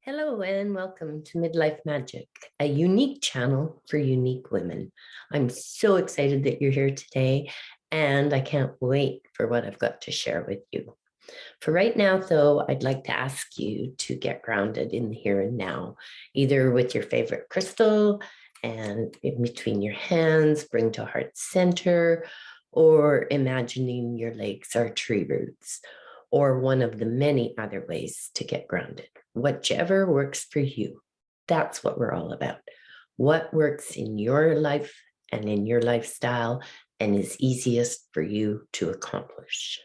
Hello and welcome to Midlife Magic, a unique channel for unique women. I'm so excited that you're here today, and I can't wait for what I've got to share with you. For right now, though, I'd like to ask you to get grounded in the here and now, either with your favorite crystal and in between your hands, bring to heart center, or imagining your legs are tree roots, or one of the many other ways to get grounded. Whichever works for you. That's what we're all about. What works in your life and in your lifestyle and is easiest for you to accomplish.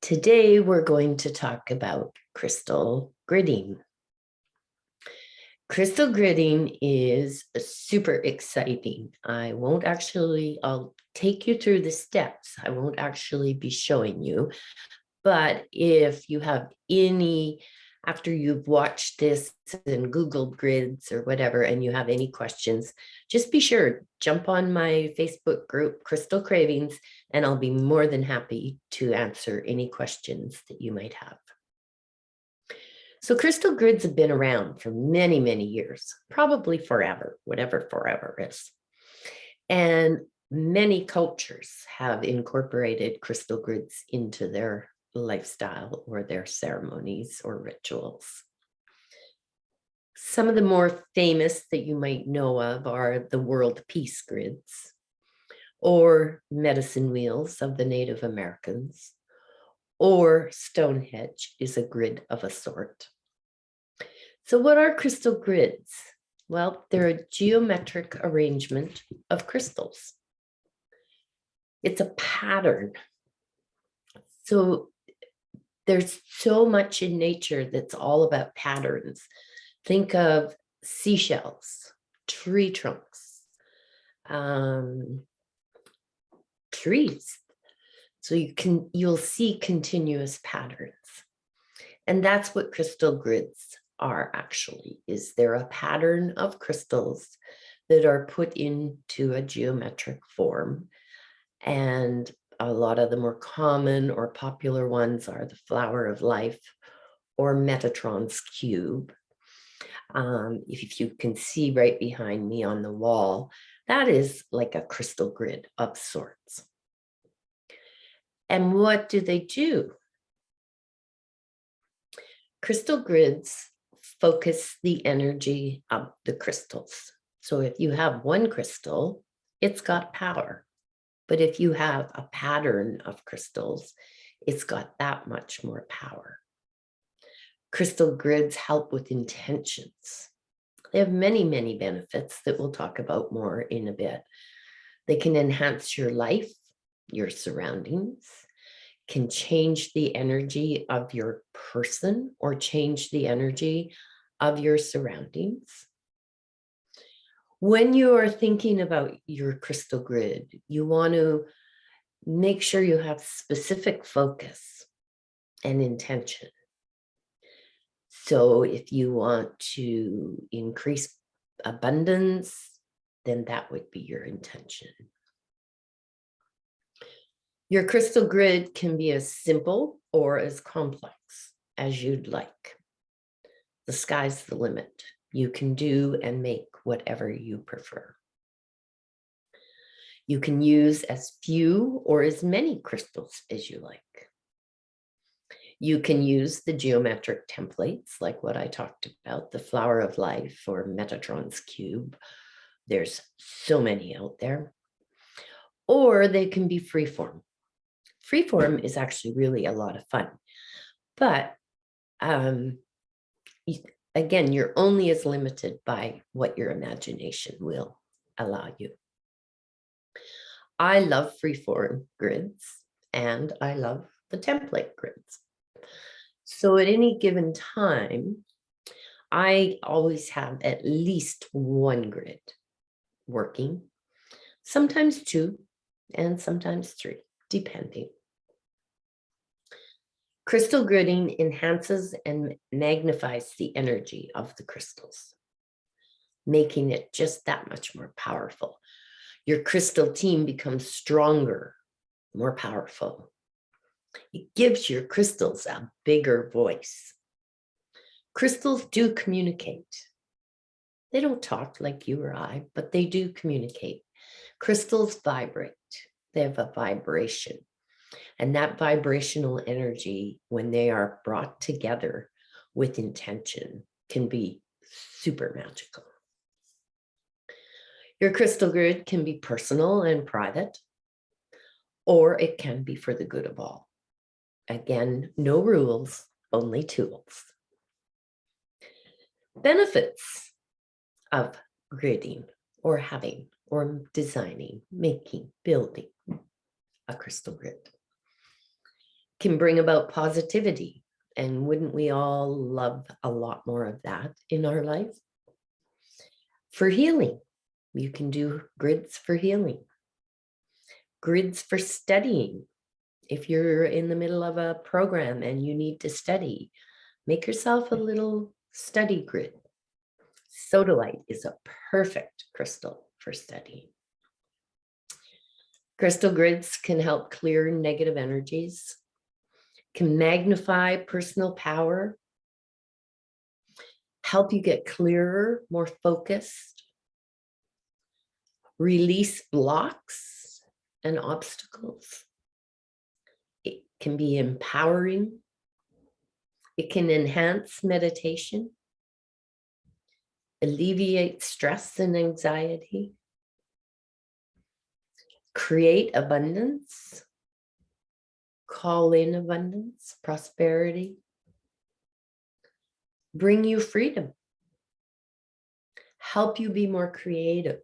Today, we're going to talk about crystal gridding. Crystal gridding is super exciting. I'll take you through the steps. I won't actually be showing you, but if you have any, after you've watched this and Googled grids or whatever, and you have any questions, just be sure, jump on my Facebook group, Crystal Cravings, and I'll be more than happy to answer any questions that you might have. So crystal grids have been around for many, many years, probably forever, whatever forever is. And many cultures have incorporated crystal grids into their lifestyle or their ceremonies or rituals. Some of the more famous that you might know of are the world peace grids or medicine wheels of the Native Americans, or Stonehenge is a grid of a sort. So what are crystal grids? Well, they're a geometric arrangement of crystals. It's a pattern. So there's so much in nature that's all about patterns. Think of seashells, tree trunks, trees. So you'll see continuous patterns. And that's what crystal grids are actually, is they're a pattern of crystals that are put into a geometric form. And a lot of the more common or popular ones are the flower of life or Metatron's cube. If you can see right behind me on the wall, that is like a crystal grid of sorts. And what do they do? Crystal grids focus the energy of the crystals. So if you have one crystal, it's got power. But if you have a pattern of crystals, it's got that much more power. Crystal grids help with intentions. They have many, many benefits that we'll talk about more in a bit. They can enhance your life, your surroundings, can change the energy of your person or change the energy of your surroundings. When you are thinking about your crystal grid, you want to make sure you have specific focus and intention. So if you want to increase abundance, then that would be your intention. Your crystal grid can be as simple or as complex as you'd like. The sky's the limit. You can do and make whatever you prefer. You can use as few or as many crystals as you like. You can use the geometric templates like what I talked about, the flower of life or Metatron's cube. There's so many out there. Or they can be freeform. Freeform is actually really a lot of fun. But again, you're only as limited by what your imagination will allow you. I love freeform grids and I love the template grids. So at any given time, I always have at least one grid working, sometimes two and sometimes three, depending. Crystal gridding enhances and magnifies the energy of the crystals, making it just that much more powerful. Your crystal team becomes stronger, more powerful. It gives your crystals a bigger voice. Crystals do communicate. They don't talk like you or I, but they do communicate. Crystals vibrate. They have a vibration. And that vibrational energy, when they are brought together with intention, can be super magical. Your crystal grid can be personal and private, or it can be for the good of all. Again, no rules, only tools. Benefits of gridding or having or designing, making, building a crystal grid can bring about positivity. And wouldn't we all love a lot more of that in our life? For healing, you can do grids for healing. Grids for studying. If you're in the middle of a program and you need to study, make yourself a little study grid. Sodalite is a perfect crystal for studying. Crystal grids can help clear negative energies, can magnify personal power, help you get clearer, more focused, release blocks and obstacles. It can be empowering. It can enhance meditation, alleviate stress and anxiety, create abundance, call in abundance, prosperity, bring you freedom, help you be more creative,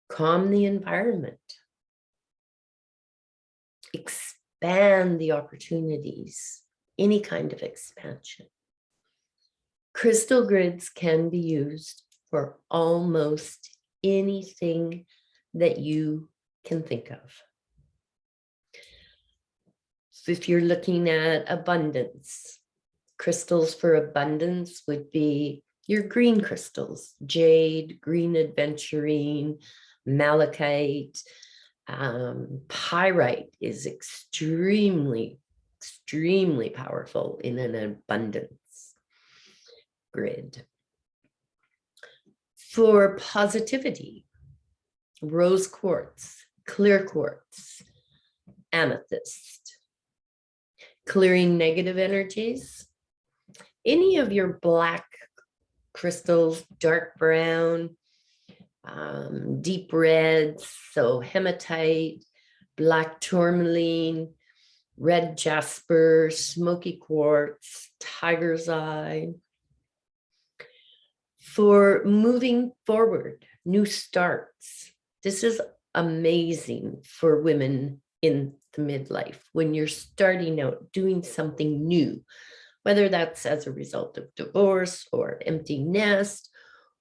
calm the environment, expand the opportunities, any kind of expansion. Crystal grids can be used for almost anything that you can think of. So if you're looking at abundance, crystals for abundance would be your green crystals: jade, green aventurine, malachite. Pyrite is extremely powerful in an abundance grid. For positivity, rose quartz, clear quartz, amethyst. Clearing negative energies, any of your black crystals, dark brown, deep reds, so hematite, black tourmaline, red jasper, smoky quartz, tiger's eye. For moving forward, new starts. This is amazing for women in the midlife when you're starting out doing something new, whether that's as a result of divorce or empty nest,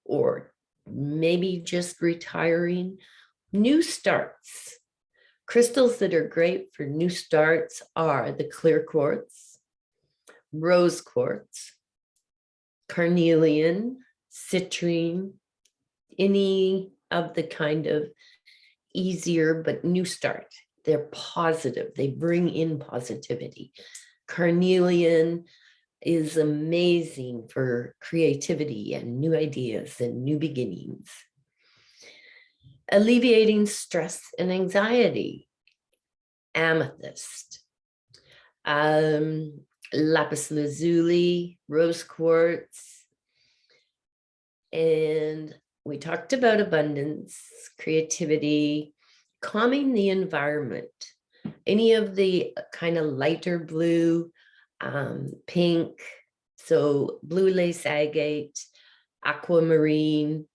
or maybe just retiring. New starts. Crystals that are great for new starts are the clear quartz, rose quartz, carnelian, citrine, any of the kind of easier but new start. They're positive. They bring in positivity. Carnelian is amazing for creativity and new ideas and new beginnings. Alleviating stress and anxiety. Amethyst. Lapis lazuli, rose quartz. And we talked about abundance, creativity, calming the environment. Any of the kind of lighter blue, pink, so blue lace agate, aquamarine,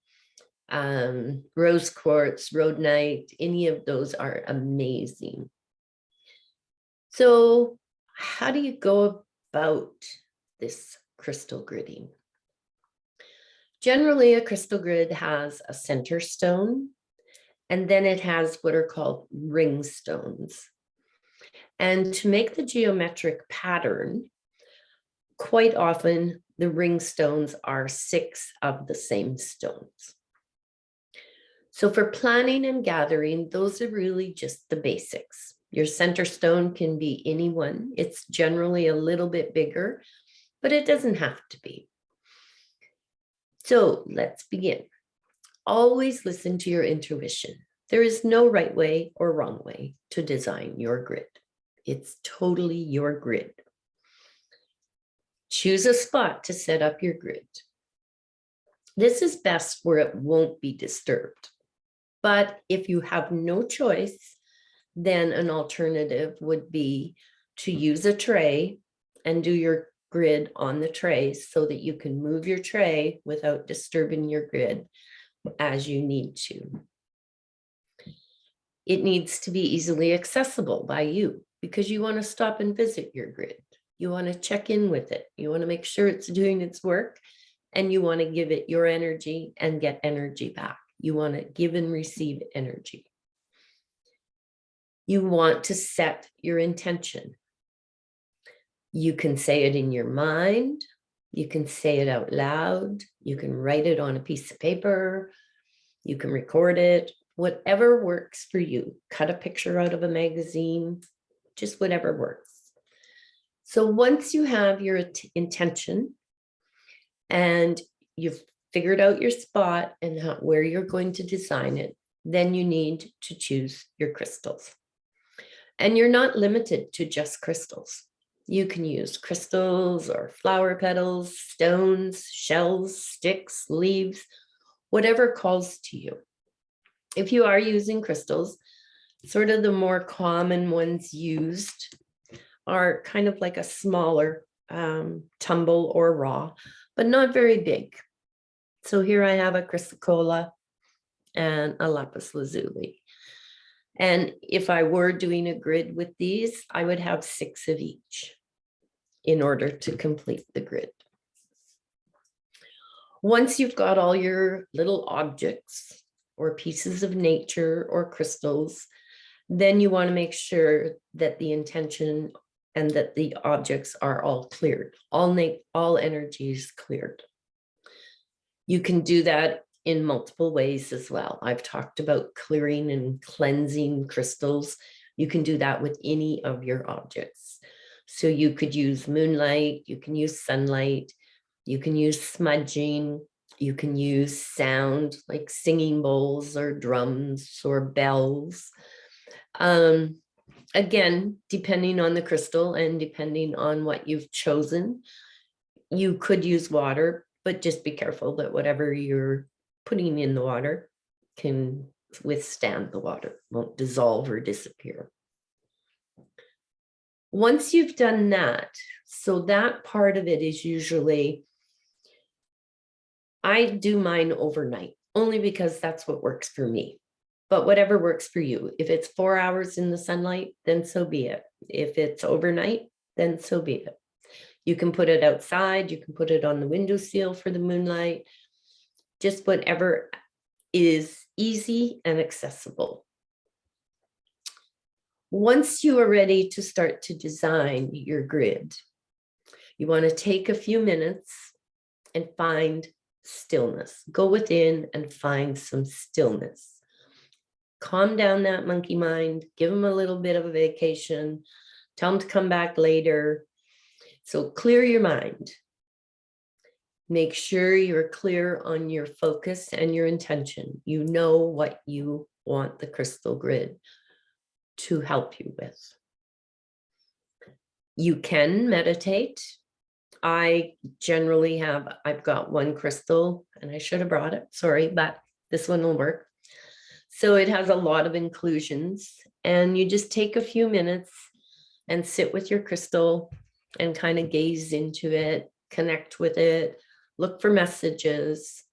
rose quartz, rhodonite, any of those are amazing. So how do you go about this crystal gridding? Generally, a crystal grid has a center stone, and then it has what are called ring stones. And to make the geometric pattern, quite often the ring stones are 6 of the same stones. So for planning and gathering, those are really just the basics. Your center stone can be any one. It's generally a little bit bigger but it doesn't have to be. So let's begin. Always listen to your intuition. There is no right way or wrong way to design your grid. It's totally your grid. Choose a spot to set up your grid. This is best where it won't be disturbed. But if you have no choice, then an alternative would be to use a tray and do your grid on the tray so that you can move your tray without disturbing your grid as you need to. It needs to be easily accessible by you because you want to stop and visit your grid. You want to check in with it. You want to make sure it's doing its work, and you want to give it your energy and get energy back. You want to give and receive energy. You want to set your intention. You can say it in your mind. You can say it out loud. You can write it on a piece of paper. You can record it, whatever works for you. Cut a picture out of a magazine, just whatever works. So once you have your intention and you've figured out your spot and where you're going to design it, then you need to choose your crystals. And you're not limited to just crystals. You can use crystals or flower petals, stones, shells, sticks, leaves, whatever calls to you. If you are using crystals, sort of the more common ones used are kind of like a smaller tumble or raw, but not very big. So here I have a chrysocolla and a lapis lazuli. And if I were doing a grid with these, I would have 6 of each in order to complete the grid. Once you've got all your little objects or pieces of nature or crystals, then you want to make sure that the intention and that the objects are all cleared, all energies cleared. You can do that in multiple ways as well. I've talked about clearing and cleansing crystals. You can do that with any of your objects. So you could use moonlight, you can use sunlight, you can use smudging, you can use sound like singing bowls or drums or bells. Again, depending on the crystal and depending on what you've chosen, you could use water, but just be careful that whatever you're putting in the water can withstand the water, won't dissolve or disappear. Once you've done that, so that part of it is usually, I do mine overnight, only because that's what works for me. But whatever works for you. If it's 4 hours in the sunlight, then so be it. If it's overnight, then so be it. You can put it outside, you can put it on the windowsill for the moonlight, just whatever is easy and accessible. Once you are ready to start to design your grid, you want to take a few minutes and find stillness. Go within and find some stillness. Calm down that monkey mind, give them a little bit of a vacation, tell them to come back later. So clear your mind. Make sure you're clear on your focus and your intention. You know what you want the crystal grid to help you with. You can meditate. I generally I've got one crystal, and I should have brought it, sorry, but this one will work. So it has a lot of inclusions, and you just take a few minutes and sit with your crystal and kind of gaze into it, connect with it, look for messages,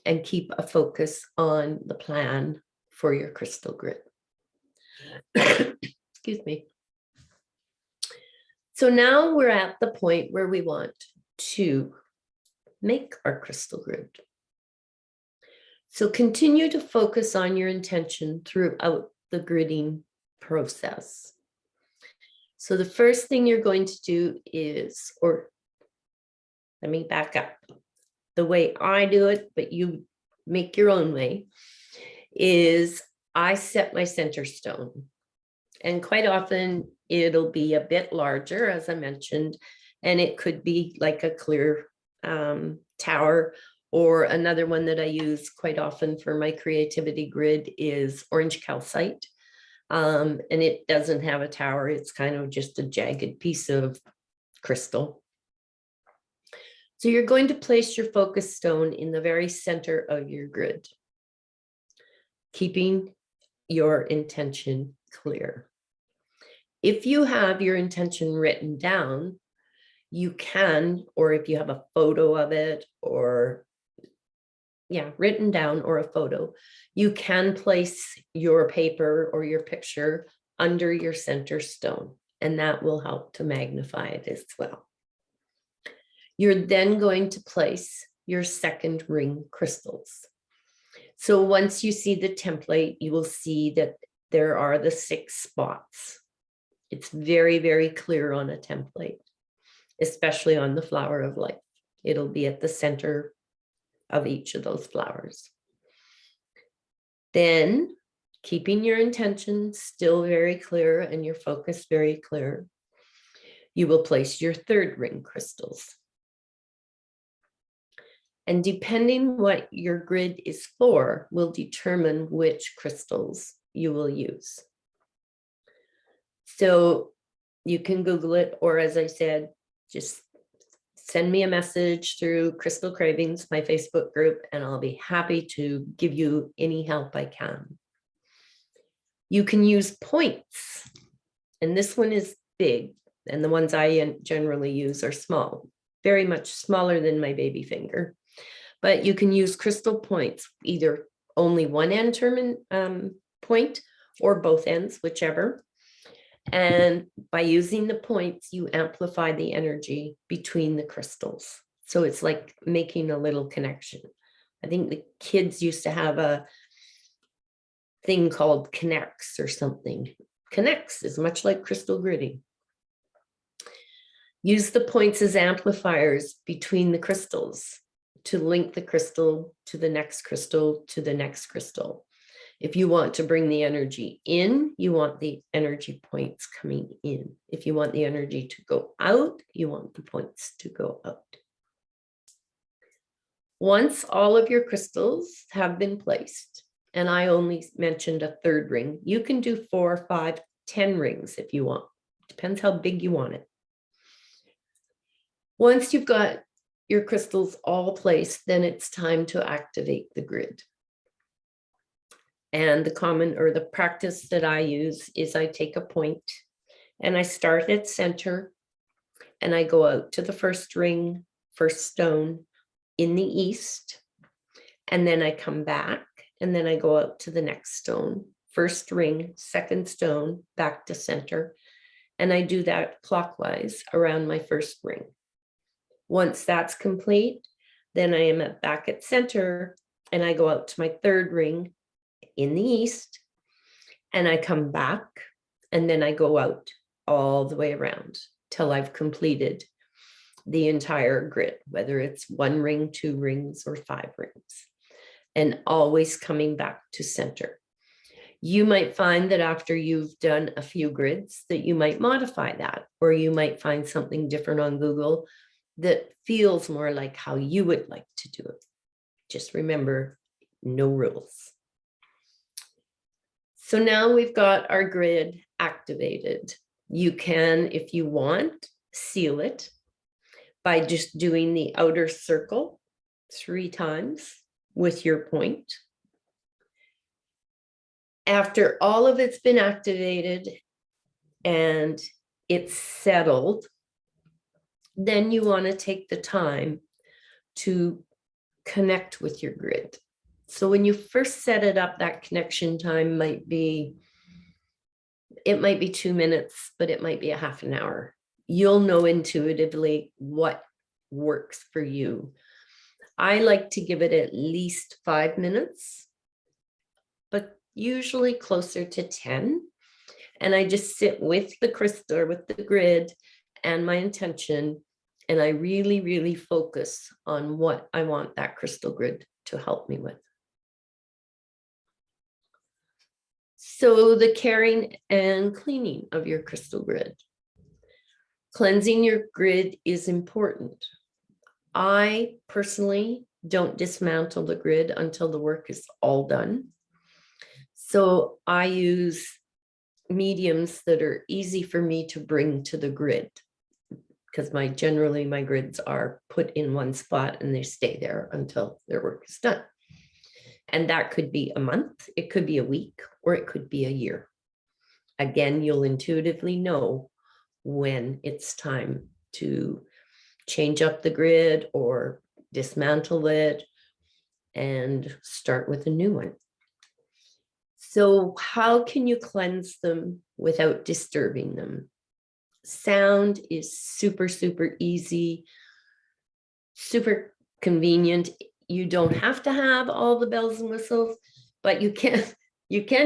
and keep a focus on the plan for your crystal grid. Excuse me. So now we're at the point where we want to make our crystal grid. So continue to focus on your intention throughout the gridding process. So the first thing you're going to do is, or let me back up. The way I do it, but you make your own way, is I set my center stone. And quite often it'll be a bit larger, as I mentioned, And it could be like a clear tower, or another one that I use quite often for my creativity grid is orange calcite. And it doesn't have a tower. It's kind of just a jagged piece of crystal. So you're going to place your focus stone in the very center of your grid, keeping your intention clear. If you have your intention written down, you can, or if you have a photo of it, or written down, or a photo, you can place your paper or your picture under your center stone, and that will help to magnify it as well. You're then going to place your second ring crystals. So once you see the template, you will see that there are the 6 spots. It's very, very clear on a template, especially on the flower of life. It'll be at the center of each of those flowers. Then, keeping your intention still very clear and your focus very clear, you will place your third ring crystals. And depending what your grid is for, will determine which crystals you will use. So you can Google it, or as I said, just send me a message through Crystal Cravings, my Facebook group, and I'll be happy to give you any help I can. You can use points, and this one is big, and the ones I generally use are small, very much smaller than my baby finger. But you can use crystal points, either only one end point or both ends, whichever. And by using the points, you amplify the energy between the crystals. So it's like making a little connection. I think the kids used to have a thing called Connects or something. Connects is much like crystal gridding. Use the points as amplifiers between the crystals to link the crystal to the next crystal to the next crystal. If you want to bring the energy in, you want the energy points coming in. If you want the energy to go out, you want the points to go out. Once all of your crystals have been placed, and I only mentioned a third ring, you can do 4, 5, 10 rings if you want. Depends how big you want it. Once you've got your crystals all placed, then it's time to activate the grid. And the common or the practice that I use is I take a point and I start at center and I go out to the first ring, first stone in the east. And then I come back and then I go out to the next stone, first ring, second stone, back to center. And I do that clockwise around my first ring. Once that's complete, then I am back at center and I go out to my third ring in the east and I come back and then I go out all the way around till I've completed the entire grid, whether it's 1 ring, 2 rings, or 5 rings, and always coming back to center. You might find that after you've done a few grids that you might modify that, or you might find something different on Google that feels more like how you would like to do it. Just remember, no rules. So now we've got our grid activated. You can, if you want, seal it by just doing the outer circle 3 times with your point. After all of it's been activated and it's settled, then you want to take the time to connect with your grid. So when you first set it up, that connection time might be 2 minutes, but it might be a half an hour. You'll know intuitively what works for you. I like to give it at least 5 minutes, but usually closer to 10. And I just sit with the crystal or with the grid and my intention. And I really, really focus on what I want that crystal grid to help me with. So the caring and cleaning of your crystal grid. Cleansing your grid is important. I personally don't dismantle the grid until the work is all done. So I use mediums that are easy for me to bring to the grid, because generally my grids are put in one spot and they stay there until their work is done. And that could be a month, it could be a week, or it could be a year. Again, you'll intuitively know when it's time to change up the grid or dismantle it and start with a new one. So how can you cleanse them without disturbing them? Sound is super, super easy, super convenient. You don't have to have all the bells and whistles, but you can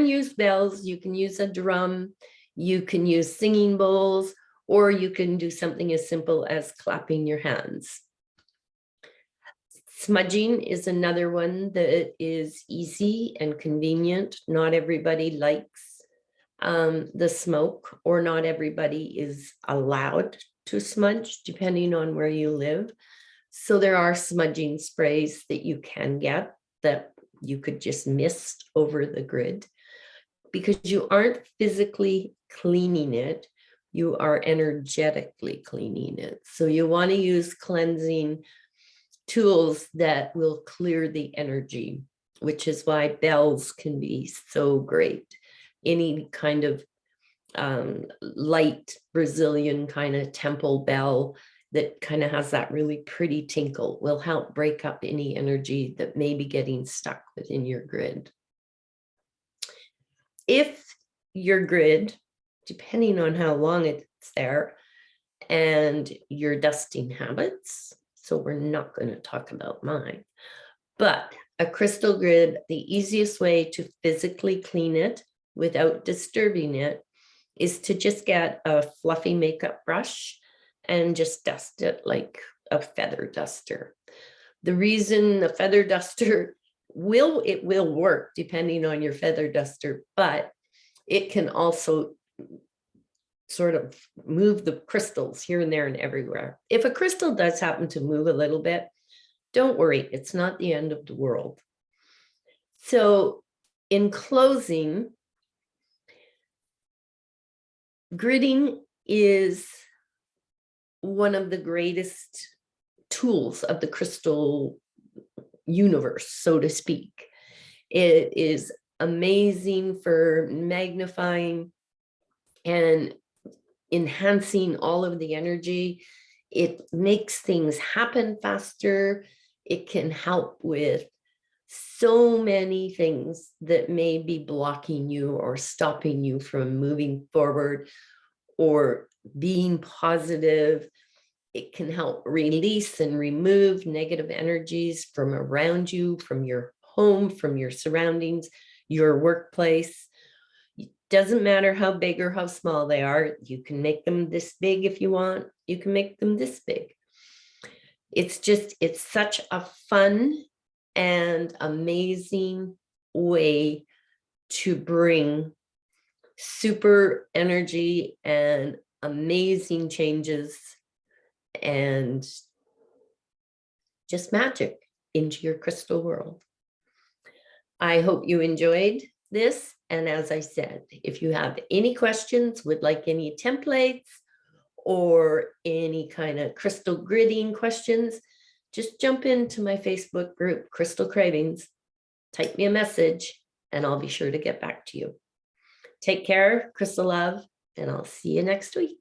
use bells, you can use a drum, you can use singing bowls, or you can do something as simple as clapping your hands. Smudging is another one that is easy and convenient. Not everybody likes the smoke, or not everybody is allowed to smudge, depending on where you live. So there are smudging sprays that you can get that you could just mist over the grid, because you aren't physically cleaning it, you are energetically cleaning it. So you want to use cleansing tools that will clear the energy, which is why bells can be so great. Any kind of light Brazilian kind of temple bell that kind of has that really pretty tinkle will help break up any energy that may be getting stuck within your grid. If your grid, depending on how long it's there, and your dusting habits, so we're not going to talk about mine, but a crystal grid, the easiest way to physically clean it without disturbing it is to just get a fluffy makeup brush and just dust it like a feather duster. The reason the feather duster will work depending on your feather duster, but it can also sort of move the crystals here and there and everywhere. If a crystal does happen to move a little bit, don't worry, it's not the end of the world. So in closing, gridding is one of the greatest tools of the crystal universe, so to speak. It is amazing for magnifying and enhancing all of the energy. It makes things happen faster. It can help with so many things that may be blocking you or stopping you from moving forward or being positive. It can help release and remove negative energies from around you, from your home, from your surroundings, your workplace. Doesn't matter how big or how small they are. You can make them this big if you want. You can make them this big. It's such a fun and amazing way to bring super energy and amazing changes and just magic into your crystal world. I hope you enjoyed this. And as I said, if you have any questions, would like any templates or any kind of crystal gridding questions, just jump into my Facebook group, Crystal Cravings, type me a message, and I'll be sure to get back to you. Take care, Crystal Love, and I'll see you next week.